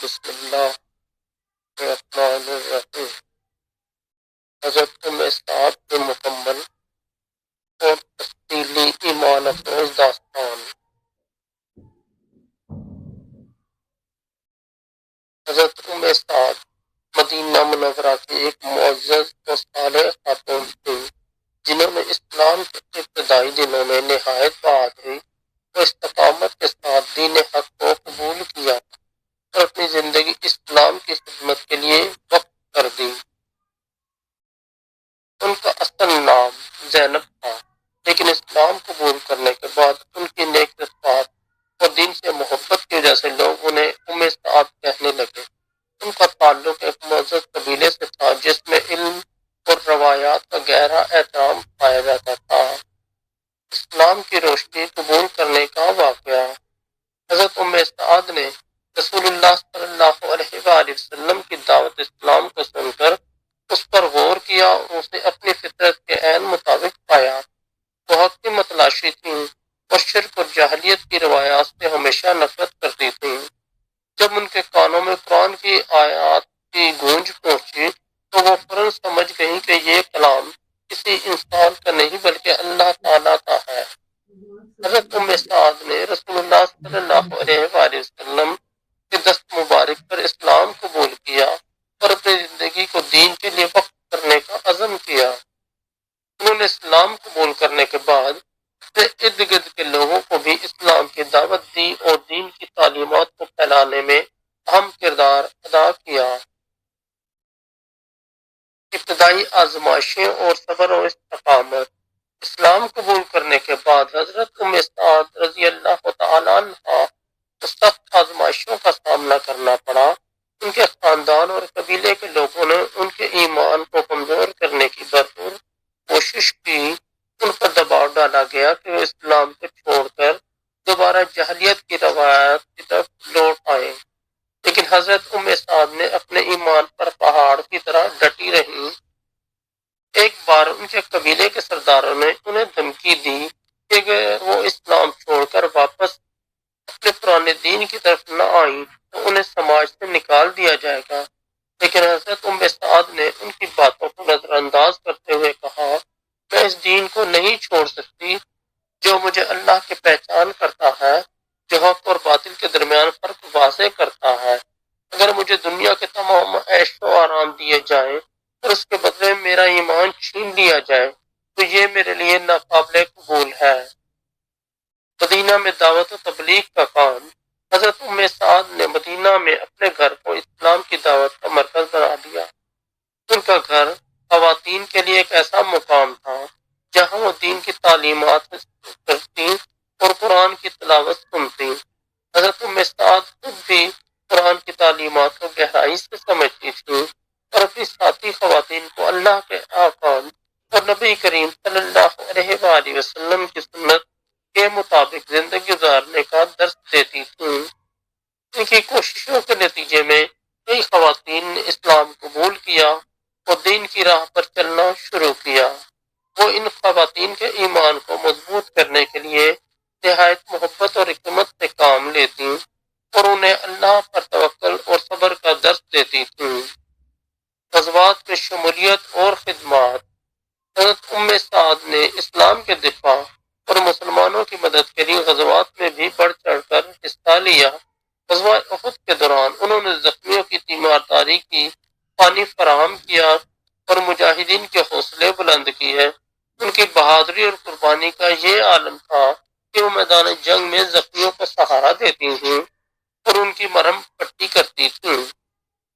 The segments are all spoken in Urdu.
بسم اللہ الرحمن الرحیم۔ حضرت سعد کے مکمل اور تفصیلی ایمان افروز داستان۔ حضرت سعد مدینہ منورہ کی ایک معزز اور صالح خاتون تھی، جنہوں نے اسلام کے ابتدائی دنوں میں نہایت بہادری اور استقامت کے ساتھ دین حق کو قبول کیا اور اپنی زندگی اسلام کی خدمت کے لیے وقف کر دی۔ ان کا اصل نام زینب تھا، لیکن اسلام قبول کرنے کے بعد ان کی نیک صفات اور دین سے محبت کی وجہ سے لوگ انہیں سعد کہنے لگے۔ ان کا تعلق ایک معزز قبیلے سے تھا جس میں علم اور روایات کا گہرا احترام پایا جاتا تھا۔ اسلام کی روشنی قبول کرنے کا واقعہ۔ حضرت سعد نے رسول اللہ صلی اللہ علیہ وآلہ وسلم کی دعوت اسلام کو سن کر اس پر غور کیا اور اسے اپنی فطرت کے عین مطابق پایا۔ وہ حق کی متلاشی تھیں اور شرک اور جاہلیت کی روایات سے ہمیشہ نفرت کرتی تھیں۔ جب ان کے کانوں میں قرآن کی آیات کی گونج پہنچی تو وہ فوراً سمجھ گئیں کہ یہ کلام کسی انسان کا نہیں بلکہ اللہ تعالیٰ کا ہے۔ حضرت سعد نے رسول اللہ صلی اللہ علیہ وآلہ وسلم کے دست مبارک پر اسلام قبول کیا اور اپنی زندگی کو دین کے لیے وقف کرنے کا عزم کیا۔ انہوں نے اسلام قبول کرنے کے بعد اپنے ارد گرد کے لوگوں کو بھی اسلام کی دعوت دی اور دین کی تعلیمات کو پھیلانے میں اہم کردار ادا کیا۔ ابتدائی آزمائشیں اور صبر و استقامت۔ اسلام قبول کرنے کے بعد حضرت سعد رضی اللہ تعالیٰ عنہ کو سخت آزمائشوں کا سامنا کرنا پڑا۔ ان کے خاندان اور قبیلے کے لوگوں نے ان کے ایمان کو کمزور کرنے کی بھرپور کوشش کی۔ ان پر دباؤ ڈالا گیا کہ وہ اسلام کو چھوڑ کر دوبارہ جاہلیت کی روایات کی طرف لوٹ آئے، لیکن حضرت سعد نے اپنے ایمان پر پہاڑ کی طرح ڈٹی رہی۔ ایک بار ان کے قبیلے کے سرداروں نے انہیں دھمکی دی کہ اگر وہ اسلام چھوڑ کر واپس اپنے پرانے دین کی طرف نہ آئیں تو انہیں سماج سے نکال دیا جائے گا، لیکن حضرت سعد نے ان کی باتوں کو نظر انداز کرتے ہوئے کہا، میں اس دین کو نہیں چھوڑ سکتی جو مجھے اللہ کی پہچان کرتا ہے، جو حق اور باطل کے درمیان فرق واضح کرتا ہے۔ اگر مجھے دنیا کے تمام عیش و آرام دیے جائیں اور اس کے بدلے میرا ایمان چھین لیا جائے تو یہ میرے لیے ناقابل قبول ہے۔ مدینہ میں دعوت و تبلیغ کا کام۔ حضرت سعد نے مدینہ میں اپنے گھر کو اسلام کی دعوت کا مرکز بنا دیا۔ ان کا گھر خواتین کے لیے ایک ایسا مقام تھا جہاں وہ دین کی تعلیمات کرتی اور قرآن کی تلاوت سنتی۔ حضرت سعد خود بھی قرآن کی تعلیمات کو گہرائی سے سمجھتی تھی اور اپنی ساتھی خواتین کو اللہ کے احکام اور نبی کریم صلی اللہ علیہ وآلہ وسلم کی سنت کے مطابق زندگی گزارنے کا درس دیتی تھیں۔ ان کی کوششوں کے نتیجے میں کئی خواتین نے اسلام قبول کیا اور دین کی راہ پر چلنا شروع کیا۔ وہ ان خواتین کے ایمان کو مضبوط کرنے کے لیے نہایت محبت اور حکمت سے کام لیتی اور انہیں اللہ پر توکل اور صبر کا درس دیتی تھیں۔ غزوات میں شمولیت اور خدمات۔ حضرت سعد نے اسلام کے دفاع اور مسلمانوں کی مدد کے لیے غزوات میں بھی بڑھ چڑھ کر حصہ لیا۔ غزوہ احد کے دوران انہوں نے زخمیوں کی تیمارداری کی، پانی فراہم کیا اور مجاہدین کے حوصلے بلند کیے۔ ان کی بہادری اور قربانی کا یہ عالم تھا کہ وہ میدان جنگ میں زخمیوں کو سہارا دیتی تھیں اور ان کی مرہم پٹی کرتی تھیں۔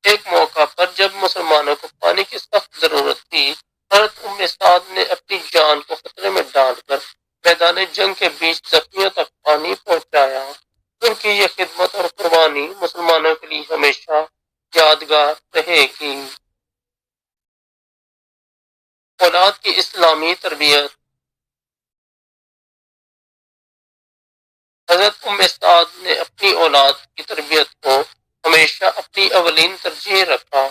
ایک موقع پر جب مسلمانوں کو پانی کی سخت ضرورت تھی، حضرت سعد نے اپنی جان کو خطرے میں ڈال کر میدان جنگ کے بیچ زخمیوں تک پانی پہنچایا۔ ان کی یہ خدمت اور قربانی مسلمانوں کے لیے ہمیشہ یادگار رہے گی۔ اولاد کی اسلامی تربیت۔ حضرت سعد نے اپنی اولاد کی تربیت کو ہمیشہ اپنی اولین ترجیح رکھا۔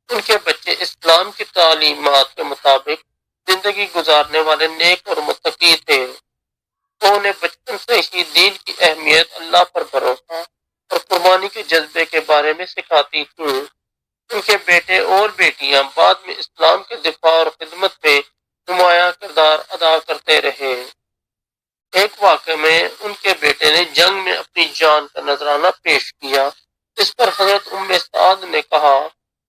ان کے بچے اسلام کی تعلیمات کے مطابق زندگی گزارنے والے نیک اور متقی تھے۔ وہ انہیں بچپن سے ہی دین کی اہمیت، اللہ پر بھروسہ اور قربانی قربانی کے جذبے کے بارے میں سکھاتی تھیں۔ ان کے بیٹے اور بیٹیاں بعد میں اسلام کے دفاع اور خدمت میں نمایاں کردار ادا کرتے رہے۔ ایک واقعے میں ان کے بیٹے نے جنگ میں اپنی جان کا نذرانہ پیش کیا۔ اس پر حضرت سعد نے کہا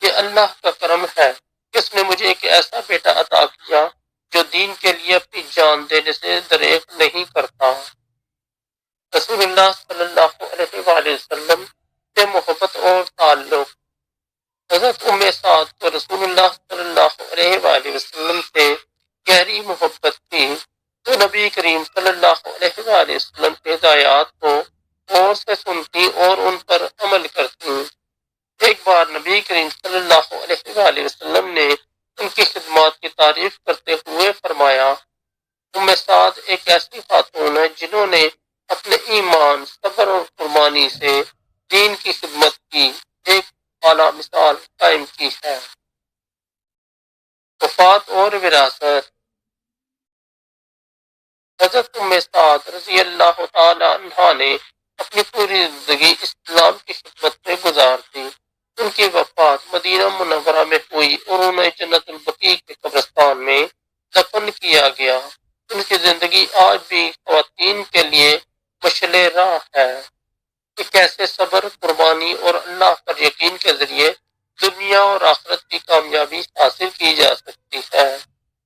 کہ اللہ کا کرم ہے کہ اس نے مجھے ایک ایسا بیٹا عطا کیا جو دین کے لیے اپنی جان دینے سے دریغ نہیں کرتا۔ رسول اللہ صلی اللہ علیہ وآلہ وسلم سے محبت اور تعلق۔ حضرت سعد کو رسول اللہ صلی اللہ علیہ وآلہ وسلم سے گہری محبت تھی، تو نبی کریم صلی اللہ علیہ وآلہ وسلم کے ہدایات کو غور سے سنتی اور ان پر عمل کرتی۔ ایک بار نبی کریم صلی اللہ علیہ وآلہ وسلم نے ان کی خدمات کی تعریف کرتے ہوئے فرمایا، سعد ایک ایسی خاتون ہے جنہوں نے اپنے ایمان، صبر اور قربانی سے دین کی خدمت کی ایک اعلیٰ مثال قائم کی ہے۔ وفات اور وراثت۔ حضرت سعد رضی اللہ تعالی عنہ نے اپنی پوری زندگی اسلام کی خدمت میں گزار دی۔ ان کی وفات مدینہ منورہ میں ہوئی اور انہیں جنت البقیع کے قبرستان میں دفن کیا گیا۔ ان کی زندگی آج بھی خواتین کے لیے مشعل راہ ہے کہ کیسے صبر، قربانی اور اللہ پر یقین کے ذریعے دنیا اور آخرت کی کامیابی حاصل کی جا سکتی ہے۔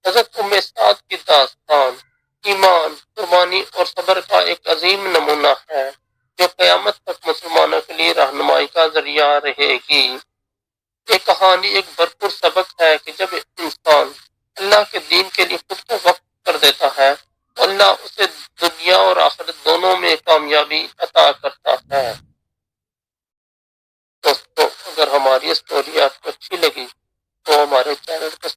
حضرت سعد کی داستان ایمان، قربانی اور صبر کا ایک عظیم نمونہ ہے جو قیامت تک مسلمانوں کے لیے رہنمائی کا ذریعہ رہے گی۔ یہ کہانی ایک بھرپور سبق ہے کہ جب انسان اللہ کے دین کے لیے خود کو وقف کر دیتا ہے تو اللہ اسے دنیا اور آخرت دونوں میں کامیابی عطا کرتا ہے۔ دوستو، اگر ہماری اسٹوری آپ کو اچھی لگی تو ہمارے چینل کو